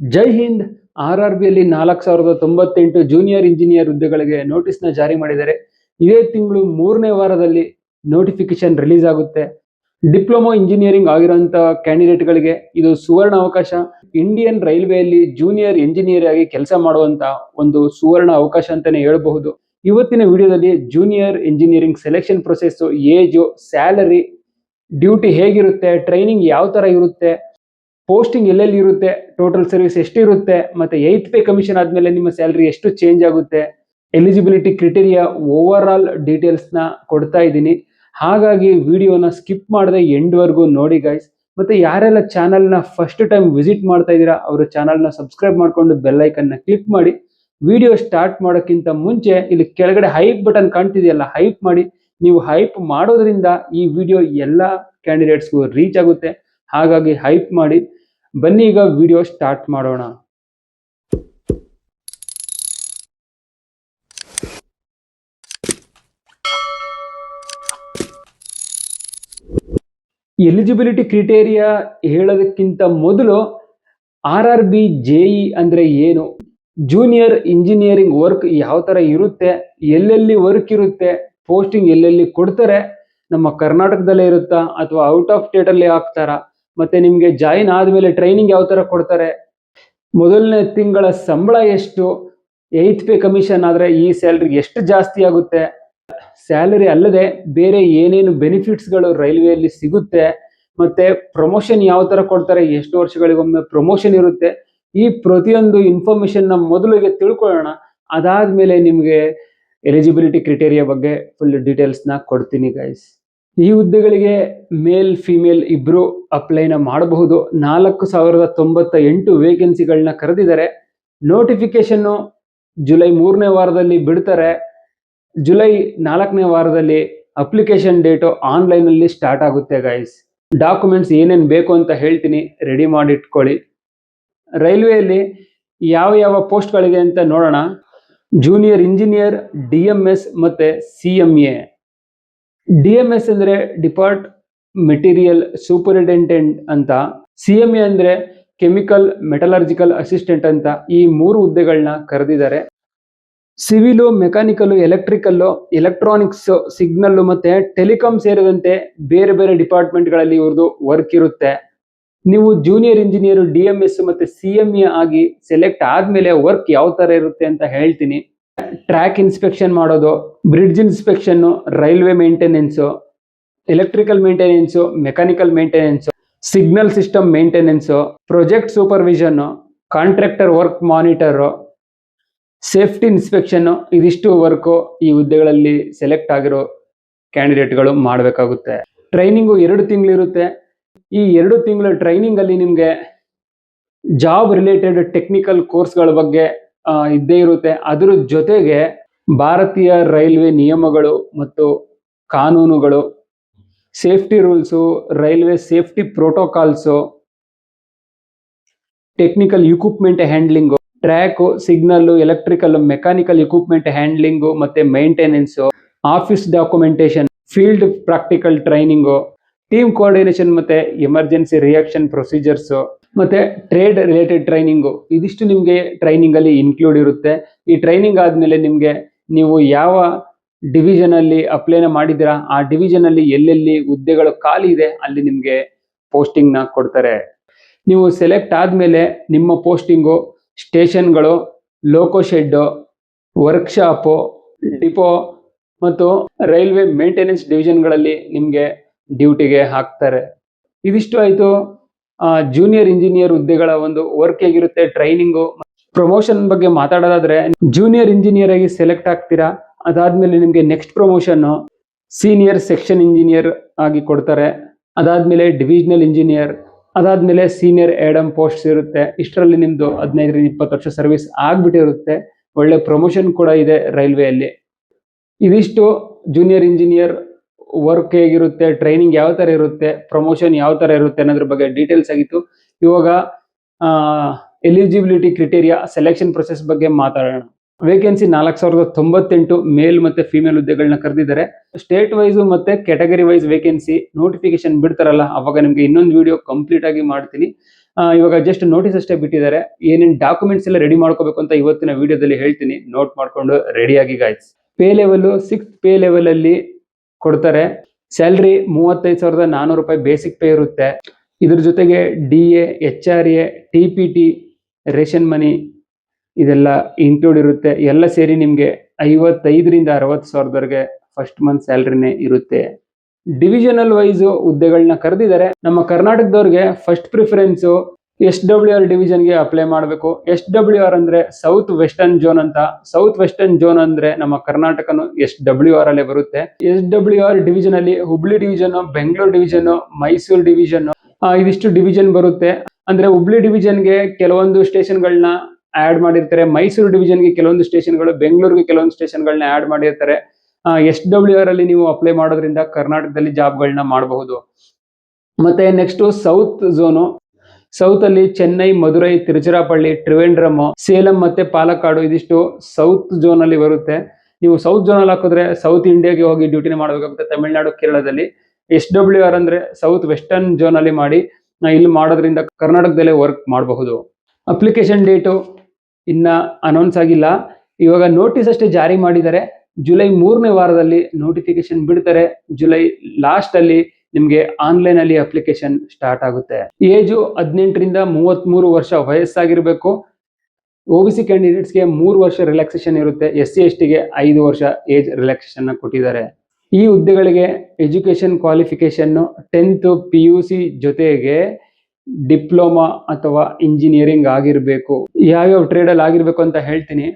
ಜೈ Hind. RRBಯಲ್ಲಿ 4098 junior engineer ಹುದ್ದೆಗಳಿಗೆ ನೋಟಿಸ್ನ ಜಾರಿ ಮಾಡಿದ್ದಾರೆ. ಇದೇ ತಿಂಗಳು 3ನೇ ವಾರದಲ್ಲಿ ನೋಟಿಫಿಕೇಶನ್ ರಿಲೀಸ್ ಆಗುತ್ತೆ. ಡಿಪ್ಲೊಮಾ ಇಂಜಿನಿಯರಿಂಗ್ ಆಗಿರುವಂತ ಕ್ಯಾಂಡಿಡೇಟ್ಗಳಿಗೆ ಇದು ಸುವರ್ಣ ಅವಕಾಶ. ಇಂಡಿಯನ್ ರೈಲ್ವೆಯಲ್ಲಿ ಜೂನಿಯರ್ ಇಂಜಿನಿಯರ್ ಆಗಿ ಕೆಲಸ ಮಾಡುವಂತ ಒಂದು ಸುವರ್ಣ ಅವಕಾಶ ಅಂತಾನೆ ಹೇಳಬಹುದು. ಇವತ್ತಿನ ವಿಡಿಯೋದಲ್ಲಿ junior engineering selection process, age, salary, duty ಹೇಗಿರುತ್ತೆ, ಟ್ರೈನಿಂಗ್ ಯಾವ ತರ ಇರುತ್ತೆ, ಪೋಸ್ಟಿಂಗ್ ಎಲ್ಲೆಲ್ಲಿ ಇರುತ್ತೆ, ಟೋಟಲ್ ಸರ್ವಿಸ್ ಎಷ್ಟಿರುತ್ತೆ, ಮತ್ತೆ 8th ಪೇ ಕಮಿಷನ್ ಆದ್ಮೇಲೆ ನಿಮ್ಮ ಸ್ಯಾಲರಿ ಎಷ್ಟು ಚೇಂಜ್ ಆಗುತ್ತೆ, eligibility criteria, over all details ನ ಕೊಡ್ತಾ ಇದ್ದೀನಿ. ಹಾಗಾಗಿ ವಿಡಿಯೋನ ಸ್ಕಿಪ್ ಮಾಡದೆ ಎಂಡ್ ವರೆಗೂ ನೋಡಿ ಗೈಸ್. ಮತ್ತೆ ಯಾರೆಲ್ಲ ಚಾನಲ್ ನ ಫಸ್ಟ್ ಟೈಮ್ ವಿಸಿಟ್ ಮಾಡ್ತಾ ಇದ್ದೀರಾ ಅವರು ಚಾನಲ್ ನ ಸಬ್ಸ್ಕ್ರೈಬ್ ಮಾಡ್ಕೊಂಡು ಬೆಲ್ ಐಕನ್ ನ ಕ್ಲಿಕ್ ಮಾಡಿ. ವಿಡಿಯೋ ಸ್ಟಾರ್ಟ್ ಮಾಡೋಕ್ಕಿಂತ ಮುಂಚೆ ಇಲ್ಲಿ ಕೆಳಗಡೆ ಹೈಪ್ ಬಟನ್ ಕಾಣ್ತಿದೆಯಲ್ಲ, ಹೈಪ್ ಮಾಡಿ. ನೀವು ಹೈಪ್ ಮಾಡೋದ್ರಿಂದ ಈ ವಿಡಿಯೋ ಎಲ್ಲಾ ಕ್ಯಾಂಡಿಡೇಟ್ಸ್ಗೂ ರೀಚ್ ಆಗುತ್ತೆ. ಹಾಗಾಗಿ ಹೈಪ್ ಮಾಡಿ. ಬನ್ನಿ ಈಗ ವಿಡಿಯೋ ಸ್ಟಾರ್ಟ್ ಮಾಡೋಣ. ಎಲಿಜಿಬಿಲಿಟಿ ಕ್ರಿಟೇರಿಯಾ ಹೇಳೋದಕ್ಕಿಂತ ಮೊದಲು RRB JE ಅಂದ್ರೆ ಏನು, ಜೂನಿಯರ್ ಇಂಜಿನಿಯರಿಂಗ್ ವರ್ಕ್ ಯಾವ ತರ ಇರುತ್ತೆ, ಎಲ್ಲೆಲ್ಲಿ ವರ್ಕ್ ಇರುತ್ತೆ, ಪೋಸ್ಟಿಂಗ್ ಎಲ್ಲೆಲ್ಲಿ ಕೊಡ್ತಾರೆ, ನಮ್ಮ ಕರ್ನಾಟಕದಲ್ಲೇ ಇರುತ್ತಾ ಅಥವಾ ಔಟ್ ಆಫ್ ಸ್ಟೇಟ್ ಅಲ್ಲಿ ಹಾಕ್ತಾರಾ, ಮತ್ತೆ ನಿಮ್ಗೆ ಜಾಯಿನ್ ಆದ್ಮೇಲೆ ಟ್ರೈನಿಂಗ್ ಯಾವ ತರ ಕೊಡ್ತಾರೆ, ಮೊದಲನೇ ತಿಂಗಳ ಸಂಬಳ ಎಷ್ಟು, 8th ಪೇ ಕಮಿಷನ್ ಆದ್ರೆ ಈ ಸ್ಯಾಲರಿ ಎಷ್ಟು ಜಾಸ್ತಿ ಆಗುತ್ತೆ, ಸ್ಯಾಲರಿ ಅಲ್ಲದೆ ಬೇರೆ ಏನೇನು ಬೆನಿಫಿಟ್ಸ್ ಗಳು ರೈಲ್ವೆಯಲ್ಲಿ ಸಿಗುತ್ತೆ, ಮತ್ತೆ ಪ್ರಮೋಷನ್ ಯಾವ ತರ ಕೊಡ್ತಾರೆ, ಎಷ್ಟು ವರ್ಷಗಳಿಗೊಮ್ಮೆ ಪ್ರಮೋಷನ್ ಇರುತ್ತೆ, ಈ ಪ್ರತಿಯೊಂದು ಇನ್ಫಾರ್ಮೇಶನ್ ನ ಮೊದಲಿಗೆ ತಿಳ್ಕೊಳ್ಳೋಣ. ಅದಾದ್ಮೇಲೆ ನಿಮ್ಗೆ ಎಲಿಜಿಬಿಲಿಟಿ ಕ್ರಿಟೇರಿಯಾ ಬಗ್ಗೆ ಫುಲ್ ಡೀಟೇಲ್ಸ್ ನ ಕೊಡ್ತೀನಿ ಗೈಸ್. ಈ ಹುದ್ದೆಗಳಿಗೆ ಮೇಲ್ ಫಿಮೇಲ್ ಇಬ್ರು ಅಪ್ಲೈನ ಮಾಡಬಹುದು. 4098 ವೇಕೆನ್ಸಿಗಳನ್ನ ಕರೆದಿದ್ದಾರೆ. ನೋಟಿಫಿಕೇಶನ್ ಜುಲೈ 3ನೇ ವಾರದಲ್ಲಿ ಬಿಡ್ತಾರೆ. ಜುಲೈ 4ನೇ ವಾರದಲ್ಲಿ ಅಪ್ಲಿಕೇಶನ್ ಡೇಟು ಆನ್ಲೈನ್ ಅಲ್ಲಿ ಸ್ಟಾರ್ಟ್ ಆಗುತ್ತೆ ಗೈಸ್. ಡಾಕ್ಯುಮೆಂಟ್ಸ್ ಏನೇನು ಬೇಕು ಅಂತ ಹೇಳ್ತೀನಿ, ರೆಡಿ ಮಾಡಿ ಇಟ್ಕೊಳ್ಳಿ. ರೈಲ್ವೆಯಲ್ಲಿ ಯಾವ ಯಾವ ಪೋಸ್ಟ್ಗಳಿದೆ ಅಂತ ನೋಡೋಣ. ಜೂನಿಯರ್ ಇಂಜಿನಿಯರ್, DMS ಮತ್ತೆ CMA. DMS ಅಂದ್ರೆ ಡಿಪಾರ್ಟ್ ಮೆಟೀರಿಯಲ್ ಸೂಪರಿಂಟೆಂಡೆಂಟ್ ಅಂತ, CMA ಅಂದ್ರೆ ಕೆಮಿಕಲ್ ಮೆಟಲರ್ಜಿಕಲ್ ಅಸಿಸ್ಟೆಂಟ್ ಅಂತ. ಈ 3 ಹುದ್ದೆಗಳನ್ನ ಕರೆದಿದ್ದಾರೆ. ಸಿವಿಲು, ಮೆಕ್ಯಾನಿಕಲ್, ಎಲೆಕ್ಟ್ರಾನಿಕ್ಸ್, ಸಿಗ್ನಲ್ ಮತ್ತೆ ಟೆಲಿಕಾಂ ಸೇರಿದಂತೆ ಬೇರೆ ಬೇರೆ ಡಿಪಾರ್ಟ್ಮೆಂಟ್ಗಳಲ್ಲಿ ಇವ್ರದ್ದು ವರ್ಕ್ ಇರುತ್ತೆ. ನೀವು ಜೂನಿಯರ್ ಇಂಜಿನಿಯರ್, DMS ಮತ್ತೆ CMA ಆಗಿ ಸೆಲೆಕ್ಟ್ ಆದ್ಮೇಲೆ ವರ್ಕ್ ಯಾವ ತರ ಇರುತ್ತೆ ಅಂತ ಹೇಳ್ತೀನಿ. ಟ್ರ್ಯಾಕ್ ಇನ್ಸ್ಪೆಕ್ಷನ್ ಮಾಡೋದು, bridge inspection, railway maintenance, electrical maintenance, mechanical maintenance, signal system maintenance, project supervision, contractor work monitor, safety inspection. ಇದಿಷ್ಟು ವರ್ಕು ಈ ಹುದ್ದೆಗಳಲ್ಲಿ ಸೆಲೆಕ್ಟ್ ಆಗಿರೋ ಕ್ಯಾಂಡಿಡೇಟ್ಗಳು ಮಾಡಬೇಕಾಗುತ್ತೆ. ಟ್ರೈನಿಂಗು 2 ತಿಂಗಳಿರುತ್ತೆ. ಈ 2 ತಿಂಗಳ ಟ್ರೈನಿಂಗ್ ಅಲ್ಲಿ ನಿಮ್ಗೆ ಜಾಬ್ ರಿಲೇಟೆಡ್ ಟೆಕ್ನಿಕಲ್ ಕೋರ್ಸ್ಗಳ ಬಗ್ಗೆ ಇದ್ದೇ ಇರುತ್ತೆ. ಅದರ ಜೊತೆಗೆ ಭಾರತೀಯ ರೈಲ್ವೆ ನಿಯಮಗಳು ಮತ್ತು ಕಾನೂನುಗಳು, safety rules, railway safety protocols, technical equipment handling, track, signal, electrical, mechanical equipment handling ಮತ್ತೆ maintenance, office documentation, field practical training, team coordination ಮತ್ತೆ ಎಮರ್ಜೆನ್ಸಿ ರಿಯಾಕ್ಷನ್ ಪ್ರೊಸೀಜರ್ಸ್, ಮತ್ತೆ ಟ್ರೇಡ್ ರಿಲೇಟೆಡ್ ಟ್ರೈನಿಂಗು. ಇದಿಷ್ಟು ನಿಮ್ಗೆ ಟ್ರೈನಿಂಗ್ ಅಲ್ಲಿ ಇನ್ಕ್ಲೂಡ್ ಇರುತ್ತೆ. ಈ ಟ್ರೈನಿಂಗ್ ಆದ್ಮೇಲೆ ನಿಮ್ಗೆ ನೀವು ಯಾವ ಡಿವಿಷನ್ ಅಲ್ಲಿ ಅಪ್ಲೈನ ಮಾಡಿದಿರಾ ಆ ಡಿವಿಷನ್ ಅಲ್ಲಿ ಎಲ್ಲೆಲ್ಲಿ ಹುದ್ದೆಗಳು ಖಾಲಿ ಇದೆ ಅಲ್ಲಿ ನಿಮ್ಗೆ ಪೋಸ್ಟಿಂಗ್ ನ ಕೊಡ್ತಾರೆ. ನೀವು ಸೆಲೆಕ್ಟ್ ಆದ್ಮೇಲೆ ನಿಮ್ಮ ಪೋಸ್ಟಿಂಗು ಸ್ಟೇಷನ್ಗಳು, ಲೋಕೋ ಶೆಡ್, ವರ್ಕ್ಶಾಪು, ಡಿಪೋ ಮತ್ತು ರೈಲ್ವೆ ಮೇಂಟೆನೆನ್ಸ್ ಡಿವಿಷನ್ಗಳಲ್ಲಿ ನಿಮ್ಗೆ ಡ್ಯೂಟಿಗೆ ಹಾಕ್ತಾರೆ. ಇದಿಷ್ಟು ಆಯ್ತು ಜೂನಿಯರ್ ಇಂಜಿನಿಯರ್ ಹುದ್ದೆಗಳ ಒಂದು ವರ್ಕ್ ಹೇಗಿರುತ್ತೆ, ಟ್ರೈನಿಂಗು. ಪ್ರಮೋಷನ್ ಬಗ್ಗೆ ಮಾತಾಡೋದಾದ್ರೆ, ಜೂನಿಯರ್ ಇಂಜಿನಿಯರ್ ಆಗಿ ಸೆಲೆಕ್ಟ್ ಆಗ್ತೀರಾ. ಅದಾದ್ಮೇಲೆ ನಿಮ್ಗೆ next promotion senior section engineer ಆಗಿ ಕೊಡ್ತಾರೆ. ಅದಾದ್ಮೇಲೆ ಡಿವಿಷನಲ್ ಇಂಜಿನಿಯರ್, ಅದಾದ್ಮೇಲೆ ಸೀನಿಯರ್ ಎಡಮ್ ಪೋಸ್ಟ್ ಇರುತ್ತೆ. ಇಷ್ಟರಲ್ಲಿ ನಿಮ್ದು 15-20 ವರ್ಷ ಸರ್ವಿಸ್ ಆಗ್ಬಿಟ್ಟಿರುತ್ತೆ. ಒಳ್ಳೆ ಪ್ರಮೋಷನ್ ಕೂಡ ಇದೆ ರೈಲ್ವೆಯಲ್ಲಿ. ಇದಿಷ್ಟು ಜೂನಿಯರ್ ಇಂಜಿನಿಯರ್ ವರ್ಕ್ ಹೇಗಿರುತ್ತೆ, ಟ್ರೈನಿಂಗ್ ಯಾವ ತರ ಇರುತ್ತೆ, ಪ್ರಮೋಷನ್ ಯಾವ ತರ ಇರುತ್ತೆ ಅನ್ನೋದ್ರ ಬಗ್ಗೆ ಡೀಟೇಲ್ಸ್ ಆಗಿತ್ತು. ಇವಾಗ ಎಲಿಜಿಬಿಲಿಟಿ ಕ್ರಿಟೇರಿಯಾ ಸೆಲೆಕ್ಷನ್ ಪ್ರೊಸೆಸ್ ಬಗ್ಗೆ ಮಾತಾಡೋಣ. ವೇಕೆನ್ಸಿ 4098 ಮೇಲ್ ಮತ್ತೆ ಫಿಮೇಲ್ ಹುದ್ದೆಗಳನ್ನ ಕರೆದಿದ್ದಾರೆ. ಸ್ಟೇಟ್ ವೈಸ್ ಮತ್ತೆ ಕ್ಯಾಟಗರಿ ವೈಸ್ ವೇಕೆನ್ಸಿ ನೋಟಿಫಿಕೇಶನ್ ಬಿಡ್ತಾರಲ್ಲ ಅವಾಗ ನಿಮ್ಗೆ ಇನ್ನೊಂದು ವಿಡಿಯೋ ಕಂಪ್ಲೀಟ್ ಆಗಿ ಮಾಡ್ತೀನಿ. ಇವಾಗ ಜಸ್ಟ್ ನೋಟಿಸ್ ಅಷ್ಟೇ ಬಿಟ್ಟಿದ್ದಾರೆ. ಏನೇನು ಡಾಕ್ಯುಮೆಂಟ್ಸ್ ಎಲ್ಲ ರೆಡಿ ಮಾಡ್ಕೋಬೇಕು ಅಂತ ಇವತ್ತಿನ ವಿಡಿಯೋದಲ್ಲಿ ಹೇಳ್ತೀನಿ, ನೋಟ್ ಮಾಡ್ಕೊಂಡು ರೆಡಿಯಾಗಿ guys. Pay level 6th pay level ಅಲ್ಲಿ ಕೊಡ್ತಾರೆ. ಸ್ಯಾಲ್ರಿ 35,400 ರೂಪಾಯಿ ಬೇಸಿಕ್ ಪೇ ಇರುತ್ತೆ. ಇದ್ರ ಜೊತೆಗೆ DA, HRA, TPT, ರೇಷನ್ ಮನಿ ಇದೆಲ್ಲ ಇನ್ಕ್ಲೂಡ್ ಇರುತ್ತೆ. ಎಲ್ಲ ಸೇರಿ ನಿಮಗೆ 55,000 ರಿಂದ 60,000 ಫಸ್ಟ್ ಮಂತ್ ಸ್ಯಾಲ್ರಿನೇ ಇರುತ್ತೆ. ಡಿವಿಷನಲ್ ವೈಸ್ ಹುದ್ದೆಗಳನ್ನ ಕರೆದಿದ್ದಾರೆ. ನಮ್ಮ ಕರ್ನಾಟಕದವ್ರಿಗೆ ಫಸ್ಟ್ ಪ್ರಿಫರೆನ್ಸ್ SWR ಡಿವಿಷನ್ಗೆ ಅಪ್ಲೈ ಮಾಡಬೇಕು. SWR ಅಂದ್ರೆ ಸೌತ್ ವೆಸ್ಟರ್ನ್ ಝೋನ್ ಅಂತ. ಸೌತ್ ವೆಸ್ಟರ್ನ್ ಝೋನ್ ಅಂದ್ರೆ ನಮ್ಮ ಕರ್ನಾಟಕನು SWR ಅಲ್ಲೇ ಬರುತ್ತೆ. SWR ಡಿವಿಷನ್ ಅಲ್ಲಿ Hubli division, Bengaluru division, Mysuru division ಇದಿಷ್ಟು ಡಿವಿಷನ್ ಬರುತ್ತೆ. ಅಂದ್ರೆ ಹುಬ್ಳಿ ಡಿವಿಷನ್ಗೆ ಕೆಲವೊಂದು ಸ್ಟೇಷನ್ಗಳನ್ನ ಆಡ್ ಮಾಡಿರ್ತಾರೆ, ಮೈಸೂರು ಡಿವಿಷನ್ಗೆ ಕೆಲವೊಂದು ಸ್ಟೇಷನ್ಗಳು, ಬೆಂಗಳೂರಿಗೆ ಕೆಲವೊಂದು ಸ್ಟೇಷನ್ಗಳನ್ನ ಆಡ್ ಮಾಡಿರ್ತಾರೆ. SWR ಅಲ್ಲಿ ನೀವು ಅಪ್ಲೈ ಮಾಡೋದ್ರಿಂದ ಕರ್ನಾಟಕದಲ್ಲಿ ಜಾಬ್ಗಳನ್ನ ಮಾಡಬಹುದು. ಮತ್ತೆ ನೆಕ್ಸ್ಟ್ ಸೌತ್ ಝೋನು. ಸೌತ್ ಅಲ್ಲಿ ಚೆನ್ನೈ, ಮಧುರೈ, ತಿರುಚಿರಾಪಳ್ಳಿ, ಟ್ರಿವೆಂಡ್ರಮ್, ಸೇಲಂ ಮತ್ತೆ ಪಾಲಕ್ಕಾಡು ಇದಿಷ್ಟು ಸೌತ್ ಝೋನ್ ಅಲ್ಲಿ ಬರುತ್ತೆ. ನೀವು ಸೌತ್ ಝೋನ್ ಅಲ್ಲಿ ಹಾಕಿದ್ರೆ ಸೌತ್ ಇಂಡಿಯಾಗೆ ಹೋಗಿ ಡ್ಯೂಟಿನ ಮಾಡಬೇಕಾಗುತ್ತೆ, ತಮಿಳುನಾಡು, ಕೇರಳದಲ್ಲಿ. SWR ಅಂದ್ರೆ ಸೌತ್ ವೆಸ್ಟರ್ನ್ ಝೋನ್ ಅಲ್ಲಿ ಮಾಡಿ ಇಲ್ಲಿ ಮಾಡೋದ್ರಿಂದ ಕರ್ನಾಟಕದಲ್ಲೇ ವರ್ಕ್ ಮಾಡಬಹುದು. ಅಪ್ಲಿಕೇಶನ್ ಡೇಟು ಇನ್ನ ಅನೌನ್ಸ್ ಆಗಿಲ್ಲ. ಇವಾಗ ನೋಟಿಸ್ ಅಷ್ಟೇ ಜಾರಿ ಮಾಡಿದ್ದಾರೆ. ಜುಲೈ 3ನೇ ವಾರದಲ್ಲಿ ನೋಟಿಫಿಕೇಶನ್ ಬಿಡ್ತಾರೆ. ಜುಲೈ ಲಾಸ್ಟ್ ಅಲ್ಲಿ ನಿಮ್ಗೆ ಆನ್ಲೈನ್ ಅಲ್ಲಿ ಅಪ್ಲಿಕೇಶನ್ ಸ್ಟಾರ್ಟ್ ಆಗುತ್ತೆ. ಏಜು 18 ರಿಂದ 33 ವರ್ಷ ವಯಸ್ಸಾಗಿರ್ಬೇಕು. OBC ಕ್ಯಾಂಡಿಡೇಟ್ಸ್ಗೆ 3 ವರ್ಷ ರಿಲ್ಯಾಕ್ಸೇಷನ್ ಇರುತ್ತೆ. SC STಗೆ 5 ವರ್ಷ ಏಜ್ ರಿಲ್ಯಾಕ್ಸೇಷನ್ ಕೊಟ್ಟಿದ್ದಾರೆ. ಈ ಹುದ್ದೆಗಳಿಗೆ ಎಜುಕೇಶನ್ ಕ್ವಾಲಿಫಿಕೇಶನ್ 10th PUC ಜೊತೆಗೆ ಡಿಪ್ಲೊಮಾ ಅಥವಾ ಇಂಜಿನಿಯರಿಂಗ್ ಆಗಿರಬೇಕು. ಯಾವ್ಯಾವ ಟ್ರೇಡ್ ಅಲ್ಲಿ ಆಗಿರ್ಬೇಕು ಅಂತ ಹೇಳ್ತೀನಿ.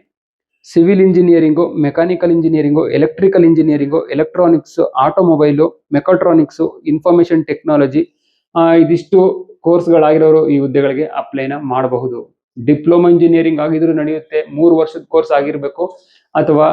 Civil engineering, mechanical engineering, electrical engineering, electronics, automobile, mechatronics, information technology ಇದಿಷ್ಟು ಕೋರ್ಸ್ಗಳಾಗಿರೋರು ಈ ಹುದ್ದೆಗಳಿಗೆ ಅಪ್ಲೈನ ಮಾಡಬಹುದು. ಡಿಪ್ಲೊಮಾ ಇಂಜಿನಿಯರಿಂಗ್ ಆಗಿದ್ರು ನಡೆಯುತ್ತೆ, 3 ವರ್ಷದ ಕೋರ್ಸ್ ಆಗಿರಬೇಕು, ಅಥವಾ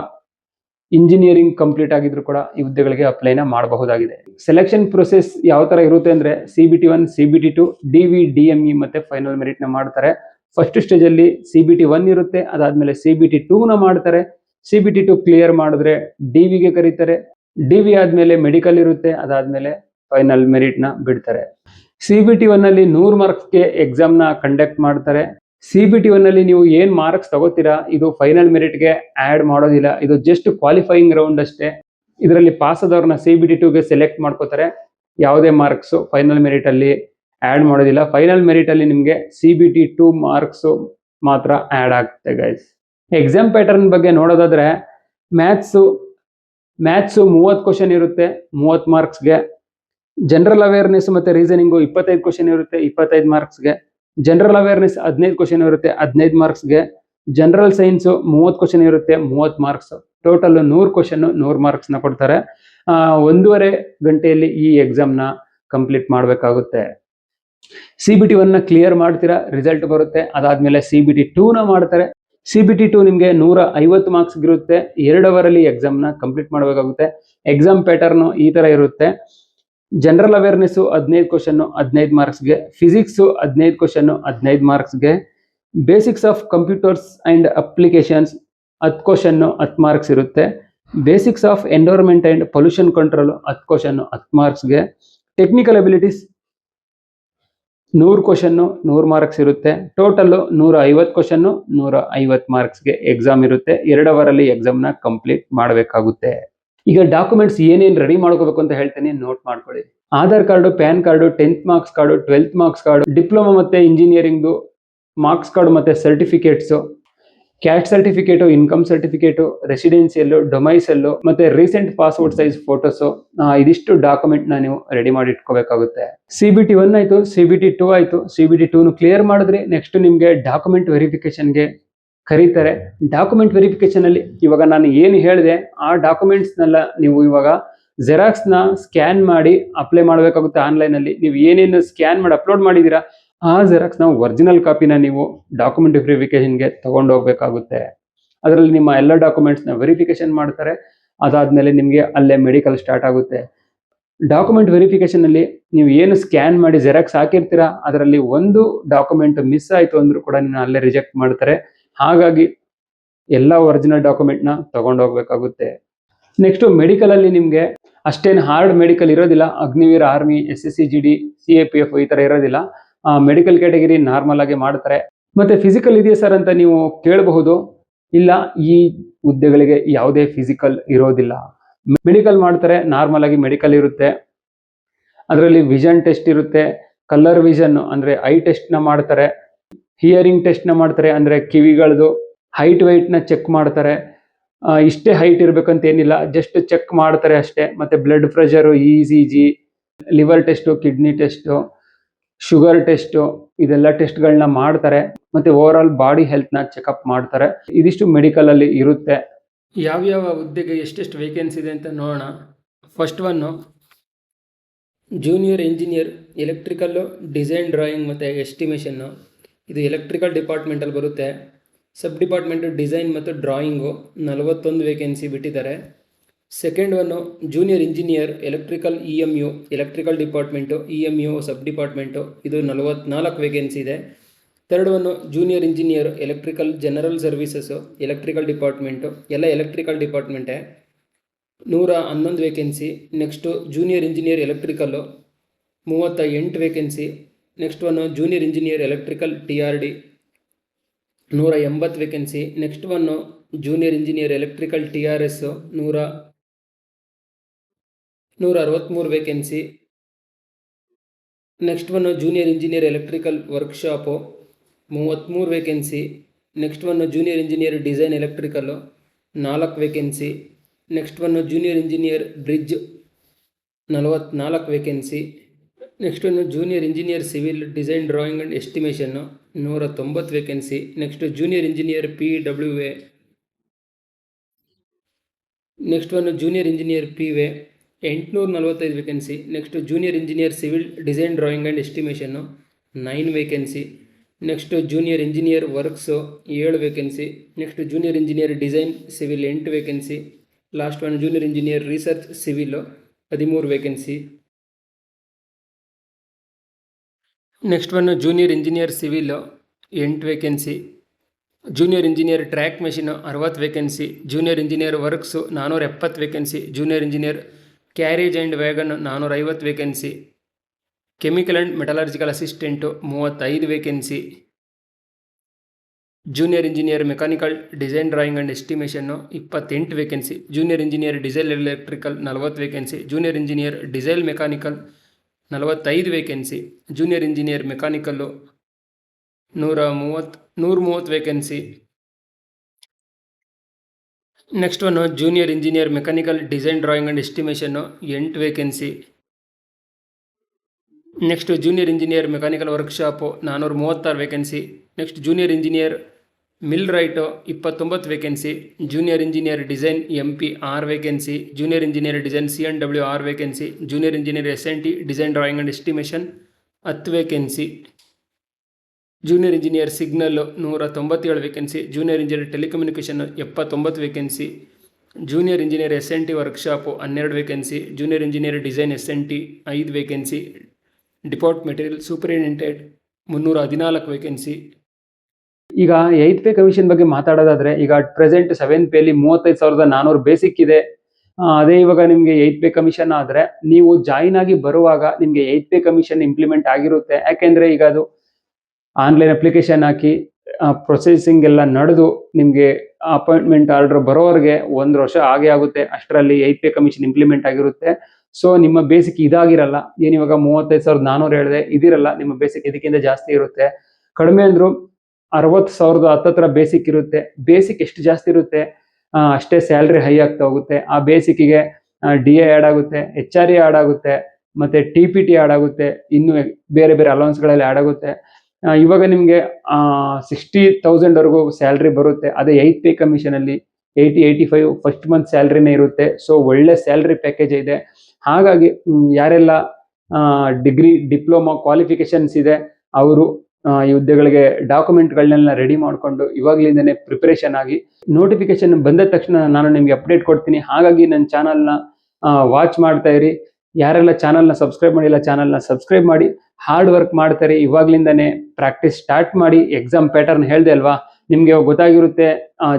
ಇಂಜಿನಿಯರಿಂಗ್ ಕಂಪ್ಲೀಟ್ ಆಗಿದ್ರು ಕೂಡ ಈ ಹುದ್ದೆಗಳಿಗೆ ಅಪ್ಲೈನ ಮಾಡಬಹುದಾಗಿದೆ. ಸೆಲೆಕ್ಷನ್ ಪ್ರೊಸೆಸ್ ಯಾವ ತರ ಇರುತ್ತೆ ಅಂದ್ರೆ CBT 1, CBT 2, DV, DME ಮತ್ತೆ ಫೈನಲ್ ಮೆರಿಟ್ ನ ಮಾಡ್ತಾರೆ. ಫಸ್ಟ್ ಸ್ಟೇಜ್ ಅಲ್ಲಿ CBT 1 ಇರುತ್ತೆ, ಅದಾದ್ಮೇಲೆ CBT 2 ನ ಮಾಡ್ತಾರೆ. CBT 2 ಕ್ಲಿಯರ್ ಮಾಡಿದ್ರೆ DV ಗೆ ಕರೀತಾರೆ. DV ಆದ್ಮೇಲೆ ಮೆಡಿಕಲ್ ಇರುತ್ತೆ, ಅದಾದ್ಮೇಲೆ ಫೈನಲ್ ಮೆರಿಟ್ ನ ಬಿಡ್ತಾರೆ. CBT 1 ಅಲ್ಲಿ 100 ಮಾರ್ಕ್ಸ್ಗೆ ಎಕ್ಸಾಮ್ ನ ಕಂಡಕ್ಟ್ ಮಾಡ್ತಾರೆ. CBT 1 ಅಲ್ಲಿ ನೀವು ಏನ್ ಮಾರ್ಕ್ಸ್ ತಗೋತೀರಾ ಇದು ಫೈನಲ್ ಮೆರಿಟ್ಗೆ ಆಡ್ ಮಾಡೋದಿಲ್ಲ. ಇದು ಜಸ್ಟ್ ಕ್ವಾಲಿಫೈಯಿಂಗ್ ರೌಂಡ್ ಅಷ್ಟೇ. ಇದರಲ್ಲಿ ಪಾಸ್ ಆದವ್ರನ್ನ CBT 2 ಗೆ ಸೆಲೆಕ್ಟ್ ಮಾಡ್ಕೋತಾರೆ. ಯಾವುದೇ ಮಾರ್ಕ್ಸ್ ಫೈನಲ್ ಮೆರಿಟ್ ಅಲ್ಲಿ ಆಡ್ ಮಾಡೋದಿಲ್ಲ. ಫೈನಲ್ ಮೆರಿಟ್ ಅಲ್ಲಿ ನಿಮ್ಗೆ CBT 2 ಮಾರ್ಕ್ಸ್ ಮಾತ್ರ ಆಡ್ ಆಗುತ್ತೆ ಗೈಸ್. ಎಕ್ಸಾಮ್ ಪ್ಯಾಟರ್ನ್ ಬಗ್ಗೆ ನೋಡೋದಾದ್ರೆ ಮ್ಯಾಥ್ಸ್ 30 ಕ್ವಶನ್ ಇರುತ್ತೆ, 30 ಮಾರ್ಕ್ಸ್ಗೆ. ಜನರಲ್ ಅವೇರ್ನೆಸ್ ಮತ್ತೆ ರೀಸನಿಂಗು 25 ಕ್ವಶನ್ ಇರುತ್ತೆ, 25 ಮಾರ್ಕ್ಸ್ಗೆ. ಜನರಲ್ ಅವೇರ್ನೆಸ್ 15 ಕ್ವಶನ್ ಇರುತ್ತೆ, 15 ಮಾರ್ಕ್ಸ್ಗೆ. ಜನರಲ್ ಸೈನ್ಸ್ 30 ಕ್ವಶನ್ ಇರುತ್ತೆ, 30 ಮಾರ್ಕ್ಸ್. ಟೋಟಲ್ 100 ಕ್ವಶನ್, 100 ಮಾರ್ಕ್ಸ್ ನ ಕೊಡ್ತಾರೆ. 1.5 ಗಂಟೆಯಲ್ಲಿ ಈ ಎಕ್ಸಾಮ್ ನ ಕಂಪ್ಲೀಟ್ ಮಾಡಬೇಕಾಗುತ್ತೆ. CBT 1 ನ ಕ್ಲಿಯರ್ ಮಾಡ್ತೀರಾ, ರಿಸಲ್ಟ್ ಬರುತ್ತೆ. ಅದಾದ್ಮೇಲೆ CBT 2 ನ ಮಾಡ್ತಾರೆ. CBT 2 ನಿಮ್ಗೆ 150 ಮಾರ್ಕ್ಸ್ ಇರುತ್ತೆ. 2 ಅವರಲ್ಲಿ ಎಕ್ಸಾಮ್ ನ ಕಂಪ್ಲೀಟ್ ಮಾಡಬೇಕಾಗುತ್ತೆ. ಎಕ್ಸಾಮ್ ಪ್ಯಾಟರ್ನ್ ಈ ತರ ಇರುತ್ತೆ. ಜನರಲ್ ಅವೇರ್ನೆಸ್ 15 ಕ್ವಶನ್, 15 ಮಾರ್ಕ್ಸ್ಗೆ. ಫಿಸಿಕ್ಸ್ 15 ಕ್ವಶನ್, 15 ಮಾರ್ಕ್ಸ್ಗೆ. Basics of computers and applications 10 question, 10 marks ಇರುತ್ತೆ. Basics of environment and pollution control 10 question, 10 ಮಾರ್ಕ್ಸ್ಗೆ. ಟೆಕ್ನಿಕಲ್ ಅಬಿಲಿಟೀಸ್ 100 ಕ್ವಶನ್, 100 ಮಾರ್ಕ್ಸ್ ಇರುತ್ತೆ. ಟೋಟಲ್ 150 ಕ್ವಶನ್, 150 ಮಾರ್ಕ್ಸ್ಗೆ ಎಕ್ಸಾಮ್ ಇರುತ್ತೆ. 2 ಅವರಲ್ಲಿ ಎಕ್ಸಾಮ್ ನ ಕಂಪ್ಲೀಟ್ ಮಾಡಬೇಕಾಗುತ್ತೆ. ಈಗ ಡಾಕ್ಯುಮೆಂಟ್ಸ್ ಏನೇನು ರೆಡಿ ಮಾಡ್ಕೋಬೇಕು ಅಂತ ಹೇಳ್ತೀನಿ, ನೋಟ್ ಮಾಡ್ಕೊಳ್ಳಿ. Aadhaar card, PAN card, 10th marks card, 12th marks card, diploma ಮತ್ತೆ ಇಂಜಿನಿಯರಿಂಗ್ ಮಾರ್ಕ್ಸ್ ಕಾರ್ಡು ಮತ್ತೆ certificates, caste certificate, income certificate, residential, domicile ಮತ್ತೆ ರೀಸೆಂಟ್ ಪಾಸ್ಪೋರ್ಟ್ ಸೈಜ್ ಫೋಟೋಸ್ ಇದಿಷ್ಟು ಡಾಕ್ಯುಮೆಂಟ್ ನ ನೀವು ರೆಡಿ ಮಾಡಿ ಇಟ್ಕೋಬೇಕಾಗುತ್ತೆ. CBT 1 ಆಯ್ತು, CBT 2 ಆಯ್ತು. CBT 2 ಕ್ಲಿಯರ್ ಮಾಡಿದ್ರೆ ನೆಕ್ಸ್ಟ್ ನಿಮ್ಗೆ ಡಾಕ್ಯುಮೆಂಟ್ ವೆರಿಫಿಕೇಶನ್ಗೆ ಕರೀತಾರೆ. ಡಾಕ್ಯುಮೆಂಟ್ ವೆರಿಫಿಕೇಶನ್ ಅಲ್ಲಿ ಇವಾಗ ನಾನು ಏನು ಹೇಳಿದೆ ಆ ಡಾಕ್ಯುಮೆಂಟ್ಸ್ ನೆಲ್ಲ ನೀವು ಇವಾಗ ಜೆರಾಕ್ಸ್ ನ ಸ್ಕ್ಯಾನ್ ಮಾಡಿ ಅಪ್ಲೈ ಮಾಡಬೇಕಾಗುತ್ತೆ. ಆನ್ಲೈನ್ ಅಲ್ಲಿ ನೀವು ಏನೇನು ಸ್ಕ್ಯಾನ್ ಮಾಡಿ ಅಪ್ಲೋಡ್ ಮಾಡಿದೀರಾ ಆ ಜೆರಾಕ್ಸ್ ನ ಒರಿಜಿನಲ್ ಕಾಪಿನ ನೀವು ಡಾಕ್ಯುಮೆಂಟ್ ವೆರಿಫಿಕೇಶನ್ಗೆ ತಗೊಂಡು ಹೋಗ್ಬೇಕಾಗುತ್ತೆ. ಅದರಲ್ಲಿ ನಿಮ್ಮ ಎಲ್ಲ ಡಾಕ್ಯುಮೆಂಟ್ಸ್ ನ ವೆರಿಫಿಕೇಶನ್ ಮಾಡ್ತಾರೆ. ಅದಾದ್ಮೇಲೆ ನಿಮ್ಗೆ ಅಲ್ಲೇ ಮೆಡಿಕಲ್ ಸ್ಟಾರ್ಟ್ ಆಗುತ್ತೆ. ಡಾಕ್ಯುಮೆಂಟ್ ವೆರಿಫಿಕೇಶನ್ ಅಲ್ಲಿ ನೀವು ಏನು ಸ್ಕ್ಯಾನ್ ಮಾಡಿ ಜೆರಾಕ್ಸ್ ಹಾಕಿರ್ತೀರಾ ಅದರಲ್ಲಿ ಒಂದು ಡಾಕ್ಯುಮೆಂಟ್ ಮಿಸ್ ಆಯ್ತು ಅಂದ್ರೂ ಕೂಡ ನೀವು ಅಲ್ಲೇ ರಿಜೆಕ್ಟ್ ಮಾಡ್ತಾರೆ. ಹಾಗಾಗಿ ಎಲ್ಲ ಒರಿಜಿನಲ್ ಡಾಕ್ಯುಮೆಂಟ್ ನ ತಗೊಂಡು ಹೋಗ್ಬೇಕಾಗುತ್ತೆ. ನೆಕ್ಸ್ಟ್ ಮೆಡಿಕಲ್ ಅಲ್ಲಿ ನಿಮ್ಗೆ ಅಷ್ಟೇನು ಹಾರ್ಡ್ ಮೆಡಿಕಲ್ ಇರೋದಿಲ್ಲ. Agniveer, army, SSC GD, CAPF ಈ ತರ ಇರೋದಿಲ್ಲ. ಮೆಡಿಕಲ್ ಕ್ಯಾಟಗರಿ ನಾರ್ಮಲ್ ಆಗಿ ಮಾಡ್ತಾರೆ. ಮತ್ತೆ ಫಿಸಿಕಲ್ ಇದೆಯಾ ಸರ್ ಅಂತ ನೀವು ಕೇಳಬಹುದು. ಇಲ್ಲ, ಈ ಹುದ್ದೆಗಳಿಗೆ ಯಾವುದೇ ಫಿಸಿಕಲ್ ಇರೋದಿಲ್ಲ. ಮೆಡಿಕಲ್ ಮಾಡ್ತಾರೆ, ನಾರ್ಮಲ್ ಆಗಿ ಮೆಡಿಕಲ್ ಇರುತ್ತೆ. ಅದರಲ್ಲಿ ವಿಷನ್ ಟೆಸ್ಟ್ ಇರುತ್ತೆ, ಕಲರ್ ವಿಷನ್ ಅಂದ್ರೆ ಐ ಟೆಸ್ಟ್ ನ ಮಾಡ್ತಾರೆ, ಹಿಯರಿಂಗ್ ಟೆಸ್ಟ್ ನ ಮಾಡ್ತಾರೆ ಅಂದ್ರೆ ಕಿವಿಗಳದು, ಹೈಟ್ ವೈಟ್ ನ ಚೆಕ್ ಮಾಡ್ತಾರೆ. ಇಷ್ಟೇ ಹೈಟ್ ಇರ್ಬೇಕಂತ ಏನಿಲ್ಲ, ಜಸ್ಟ್ ಚೆಕ್ ಮಾಡ್ತಾರೆ ಅಷ್ಟೇ. ಮತ್ತೆ blood pressure, ECG, liver test, kidney test, sugar test, ಇದೆಲ್ಲ ಟೆಸ್ಟ್ಗಳನ್ನ ಮಾಡ್ತಾರೆ. ಮತ್ತೆ ಓವರ್ ಆಲ್ ಬಾಡಿ ಹೆಲ್ತ್ ನ ಚೆಕಪ್ ಮಾಡ್ತಾರೆ. ಇದಿಷ್ಟು ಮೆಡಿಕಲ್ ಅಲ್ಲಿ ಇರುತ್ತೆ. ಯಾವ್ಯಾವ ಹುದ್ದೆಗೆ ಎಷ್ಟೆಷ್ಟು ವೇಕೆನ್ಸಿ ಇದೆ ಅಂತ ನೋಡೋಣ. First one junior engineer electrical, design, drawing ಮತ್ತು ಎಸ್ಟಿಮೇಷನ್ನು. ಇದು ಎಲೆಕ್ಟ್ರಿಕಲ್ ಡಿಪಾರ್ಟ್ಮೆಂಟಲ್ಲಿ ಬರುತ್ತೆ. ಸಬ್ ಡಿಪಾರ್ಟ್ಮೆಂಟು ಡಿಸೈನ್ ಮತ್ತು ಡ್ರಾಯಿಂಗು 41 ವೇಕೆನ್ಸಿ ಬಿಟ್ಟಿದ್ದಾರೆ. Second one junior engineer electrical EMU, electrical department, EMU sub department, ಇದು 44 ವೇಕೆನ್ಸಿ ಇದೆ. Third one junior engineer electrical general services, electrical department, ಎಲ್ಲ electrical ಡಿಪಾರ್ಟ್ಮೆಂಟೇ, 111 vacancy. Next junior engineer electrical 38 vacancy. Next one junior engineer electrical TRD 180 vacancy. Next one junior engineer electrical TRS 163 vacancy. Next one junior engineer electrical workshop 33 vacancy. Next one junior engineer design electrical 4 vacancy. Next one junior engineer bridge 44 vacancy. Next one junior engineer civil design drawing and estimation 190 vacancy. Next junior engineer PWA. Next one junior engineer PWA 845 vacancy. Next junior engineer civil design drawing and estimation 9 vacancy. Next junior engineer works 7 vacancy. Next junior engineer design civil 8 vacancy. Last one junior engineer research civil 13 vacancy. Next one junior engineer civil 8 vacancy. Junior engineer track machine 60 vacancy. Junior engineer works 470 vacancy. Junior engineer carriage and wagon 450 vacancy. Chemical and metallurgical assistant 35 vacancy. Junior engineer mechanical design drawing and estimation 28 vacancy. Junior engineer diesel electrical 40 vacancy. Junior engineer diesel mechanical 45 vacancy. Junior engineer mechanical 130 vacancy. Next one junior engineer mechanical design drawing and estimation 8 vacancy. Next junior engineer mechanical workshop 436 vacancy. Next junior engineer millwright 29 vacancy. Junior engineer design MP 6 vacancy. Junior engineer design C&W 6 vacancy. Junior engineer SNT design drawing and estimation 10 vacancy. Junior engineer signal 197 vacancy. Junior engineer telecommunication 79 vacancy. Junior engineer SNT workshop 12 vacancy. Junior engineer design SNT 5 vacancy. Depart material superintendent 314 vacancy. ಈಗ 8th pay commission ಬಗ್ಗೆ ಮಾತಾಡೋದಾದ್ರೆ, ಈಗ at present 7th ಪೇಲಿ 35,400 basic ಇದೆ. ಅದೇ ಇವಾಗ ನಿಮಗೆ 8th pay commission ಆದ್ರೆ ನೀವು join ಆಗಿ ಬರುವಾಗ ನಿಮಗೆ 8th ಪೇ ಕಮಿಷನ್ ಇಂಪ್ಲಿಮೆಂಟ್ ಆಗಿರುತ್ತೆ. ಯಾಕೆಂದ್ರೆ ಈಗ ಅದು ಆನ್ಲೈನ್ ಅಪ್ಲಿಕೇಶನ್ ಹಾಕಿ ಪ್ರೊಸೆಸಿಂಗ್ ಎಲ್ಲ ನಡೆದು ನಿಮಗೆ ಅಪಾಯಿಂಟ್ಮೆಂಟ್ ಆರ್ಡರ್ ಬರೋವರೆಗೆ 1 ವರ್ಷ ಆಗೇ ಆಗುತ್ತೆ. ಅಷ್ಟರಲ್ಲಿ 8th ಪೇ ಕಮಿಷನ್ ಇಂಪ್ಲಿಮೆಂಟ್ ಆಗಿರುತ್ತೆ. ಸೊ ನಿಮ್ಮ ಬೇಸಿಕ್ ಇದಾಗಿರಲ್ಲ. ಏನಿವಾಗ 35,400 ಹೇಳಿದೆ, ಇದಿರಲ್ಲ. ನಿಮ್ಮ ಬೇಸಿಕ್ ಇದಕ್ಕಿಂತ ಜಾಸ್ತಿ ಇರುತ್ತೆ. ಕಡಿಮೆ ಅಂದ್ರು 60,000 ಹತ್ತತ್ರ ಬೇಸಿಕ್ ಇರುತ್ತೆ. ಬೇಸಿಕ್ ಎಷ್ಟು ಜಾಸ್ತಿ ಇರುತ್ತೆ ಅಷ್ಟೇ ಸ್ಯಾಲ್ರಿ ಹೈ ಆಗ್ತಾ ಹೋಗುತ್ತೆ. ಆ ಬೇಸಿಕ್ಗೆ DA ಆ್ಯಡ್ ಆಗುತ್ತೆ, HRA ಆ್ಯಡ್ ಆಗುತ್ತೆ, ಮತ್ತೆ TPT ಆ್ಯಡ್ ಆಗುತ್ತೆ, ಇನ್ನು ಬೇರೆ ಬೇರೆ ಅಲೌನ್ಸ್ಗಳಲ್ಲಿ ಆ್ಯಡ್ ಆಗುತ್ತೆ. ಇವಾಗ ನಿಮಗೆ 60,000 ವರೆಗೂ ಸ್ಯಾಲ್ರಿ ಬರುತ್ತೆ. ಅದೇ 8th ಪೇ ಕಮಿಷನ್ ಅಲ್ಲಿ 80-85 ಫಸ್ಟ್ ಮಂತ್ ಸ್ಯಾಲ್ರಿನೇ ಇರುತ್ತೆ. ಸೊ ಒಳ್ಳೆ ಸ್ಯಾಲ್ರಿ ಪ್ಯಾಕೇಜ್ ಇದೆ. ಹಾಗಾಗಿ ಯಾರೆಲ್ಲ ಡಿಗ್ರಿ, ಡಿಪ್ಲೊಮಾ ಕ್ವಾಲಿಫಿಕೇಶನ್ಸ್ ಇದೆ ಅವರು ಈ ಹುದ್ದೆಗಳಿಗೆ ಡಾಕ್ಯುಮೆಂಟ್ಗಳನ್ನೆಲ್ಲ ರೆಡಿ ಮಾಡಿಕೊಂಡು ಇವಾಗಲಿಂದನೇ ಪ್ರಿಪರೇಷನ್ ಆಗಿ, ನೋಟಿಫಿಕೇಶನ್ ಬಂದ ತಕ್ಷಣ ನಾನು ನಿಮಗೆ ಅಪ್ಡೇಟ್ ಕೊಡ್ತೀನಿ. ಹಾಗಾಗಿ ನನ್ನ ಚಾನಲ್ನ ವಾಚ್ ಮಾಡ್ತಾ ಇರಿ. ಯಾರೆಲ್ಲ ಚಾನಲ್ನ ಸಬ್ಸ್ಕ್ರೈಬ್ ಮಾಡಿಲ್ಲ, ಚಾನಲ್ನ ಸಬ್ಸ್ಕ್ರೈಬ್ ಮಾಡಿ. ಹಾರ್ಡ್ ವರ್ಕ್ ಮಾಡ್ತಾರೆ, ಇವಾಗಲಿಂದನೇ ಪ್ರಾಕ್ಟೀಸ್ ಸ್ಟಾರ್ಟ್ ಮಾಡಿ. ಎಕ್ಸಾಮ್ ಪ್ಯಾಟರ್ನ್ ಹೇಳಿದೆ ಅಲ್ವಾ, ನಿಮಗೆ ಗೊತ್ತಾಗಿರುತ್ತೆ.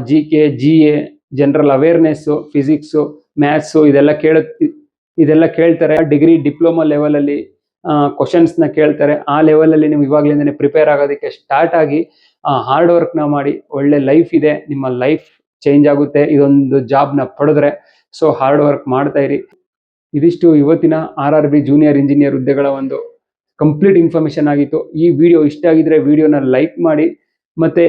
GK, GA, general awareness, physics, maths ಇದೆಲ್ಲ ಕೇಳ್ತಾರೆ. ಡಿಗ್ರಿ, ಡಿಪ್ಲೊಮಾ ಲೆವೆಲಲ್ಲಿ ಕ್ವಶನ್ಸ್ನ ಕೇಳ್ತಾರೆ. ಆ ಲೆವೆಲಲ್ಲಿ ನೀವು ಇವಾಗಲಿಂದನೇ ಪ್ರಿಪೇರ್ ಆಗೋದಕ್ಕೆ ಸ್ಟಾರ್ಟ್ ಆಗಿ ಹಾರ್ಡ್ ವರ್ಕ್ನ ಮಾಡಿ. ಒಳ್ಳೆ ಲೈಫ್ ಇದೆ, ನಿಮ್ಮ ಲೈಫ್ ಚೇಂಜ್ ಆಗುತ್ತೆ ಇದೊಂದು ಜಾಬ್ನ ಪಡೆದ್ರೆ. ಸೊ ಹಾರ್ಡ್ ವರ್ಕ್ ಮಾಡ್ತಾ ಇರಿ. ಇದಿಷ್ಟು ಇವತ್ತಿನ RRB ಜೂನಿಯರ್ ಇಂಜಿನಿಯರ್ ಹುದ್ದೆಗಳ ಒಂದು ಕಂಪ್ಲೀಟ್ ಇನ್ಫಾರ್ಮೇಷನ್ ಆಗಿತ್ತು. ಈ ವಿಡಿಯೋ ಇಷ್ಟ ಆಗಿದ್ರೆ ವಿಡಿಯೋನ ಲೈಕ್ ಮಾಡಿ, ಮತ್ತೆ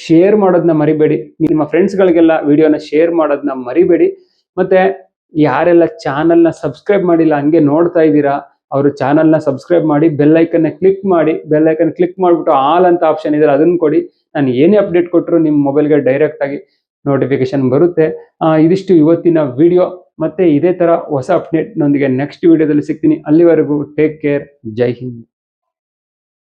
ಶೇರ್ ಮಾಡೋದನ್ನ ಮರಿಬೇಡಿ. ನಿಮ್ಮ ಫ್ರೆಂಡ್ಸ್ಗಳಿಗೆಲ್ಲ ವಿಡಿಯೋನ ಶೇರ್ ಮಾಡೋದನ್ನ ಮರಿಬೇಡಿ. ಮತ್ತೆ ಯಾರೆಲ್ಲ ಚಾನಲ್ನ ಸಬ್ಸ್ಕ್ರೈಬ್ ಮಾಡಿಲ್ಲ ಹಂಗೆ ನೋಡ್ತಾ ಇದ್ದೀರಾ, ಅವರು ಚಾನಲ್ನ ಸಬ್ಸ್ಕ್ರೈಬ್ ಮಾಡಿ, ಬೆಲ್ ಐಕನ್ನ ಕ್ಲಿಕ್ ಮಾಡಿ. ಬೆಲ್ ಐಕನ್ ಕ್ಲಿಕ್ ಮಾಡಿಬಿಟ್ಟು ಆಲ್ ಅಂತ ಆಪ್ಷನ್ ಇದೆ, ಅದನ್ನು ಕೊಡಿ. ನಾನು ಏನೇ ಅಪ್ಡೇಟ್ ಕೊಟ್ಟರು ನಿಮ್ಮ ಮೊಬೈಲ್ಗೆ ಡೈರೆಕ್ಟ್ ಆಗಿ ನೋಟಿಫಿಕೇಶನ್ ಬರುತ್ತೆ. ಇದಿಷ್ಟು ಇವತ್ತಿನ ವಿಡಿಯೋ. ಮತ್ತೆ ಇದೇ ಥರ ಹೊಸ ಅಪ್ಡೇಟ್ನೊಂದಿಗೆ ನೆಕ್ಸ್ಟ್ ವಿಡಿಯೋದಲ್ಲಿ ಸಿಗ್ತೀನಿ. ಅಲ್ಲಿವರೆಗೂ ಟೇಕ್ ಕೇರ್. ಜೈ ಹಿಂದ್.